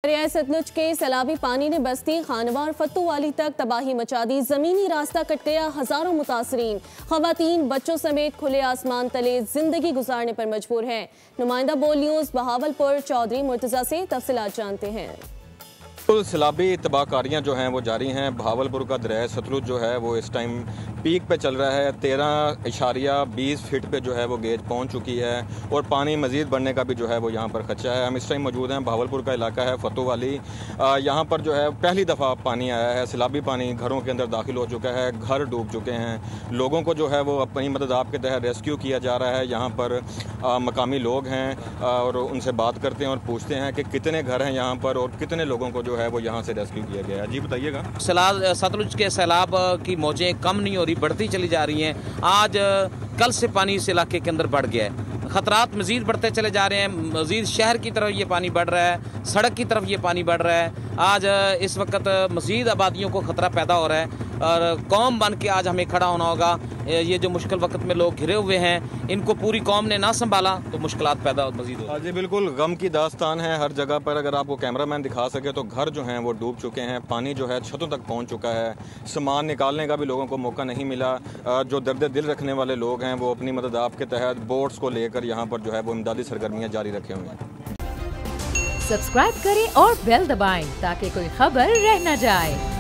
दरिया सतलुज के सैलाबी पानी ने बस्ती खानवा और फत्तूवाली तक तबाही मचा दी। जमीनी रास्ता कट गया, हजारों मुतासरीन खवातीन बच्चों समेत खुले आसमान तले जिंदगी गुजारने पर मजबूर हैं। नुमाइंदा बोल न्यूज बहावलपुर चौधरी मुर्तजा से तफसीलात जानते हैं। सैलाबी तबाहकारियाँ जो हैं वो जारी हैं। बहावलपुर का दरिया सतलुज जो है वो इस टाइम पीक पे चल रहा है। 13.20 फीट पे जो है वो गेज पहुंच चुकी है और पानी मज़ीद बढ़ने का भी जो है वो यहाँ पर खदशा है। हम इस टाइम मौजूद हैं, बहावलपुर का इलाका है फतूवाली। यहाँ पर जो है पहली दफ़ा पानी आया है। सैलाबी पानी घरों के अंदर दाखिल हो चुका है, घर डूब चुके हैं। लोगों को जो है वो अपनी मदद आप के तहत रेस्क्यू किया जा रहा है। यहाँ पर मकामी लोग हैं और उनसे बात करते हैं और पूछते हैं कि कितने घर हैं यहाँ पर और कितने लोगों को जो है वो यहाँ से रेस्क्यू किया गया है। जी बताइएगा। सतलुज के सैलाब की मौजें कम नहीं हो रही, बढ़ती चली जा रही हैं। आज कल से पानी इस इलाके के अंदर बढ़ गया है। खतरात मजीद बढ़ते चले जा रहे हैं। मजीद शहर की तरफ ये पानी बढ़ रहा है, सड़क की तरफ ये पानी बढ़ रहा है। आज इस वक्त मजीद आबादियों को खतरा पैदा हो रहा है और कौम बन के आज हमें खड़ा होना होगा। ये जो मुश्किल वक्त में लोग घिरे हुए हैं, इनको पूरी कौम ने ना संभाला तो मुश्किलात पैदा मजीद हो। जी बिल्कुल, गम की दास्तान है हर जगह पर। अगर आपको कैमरामैन दिखा सके तो घर जो हैं वो डूब चुके हैं। पानी जो है छतों तक पहुँच चुका है। सामान निकालने का भी लोगों को मौका नहीं मिला। जो दर्द दिल रखने वाले लोग हैं वो अपनी मदद आपके तहत बोट्स को लेकर यहाँ पर जो है वो इमदादी सरगर्मियाँ जारी रखे हुए हैं। सब्सक्राइब करें और बेल दबाएं ताकि कोई खबर रह न जाए।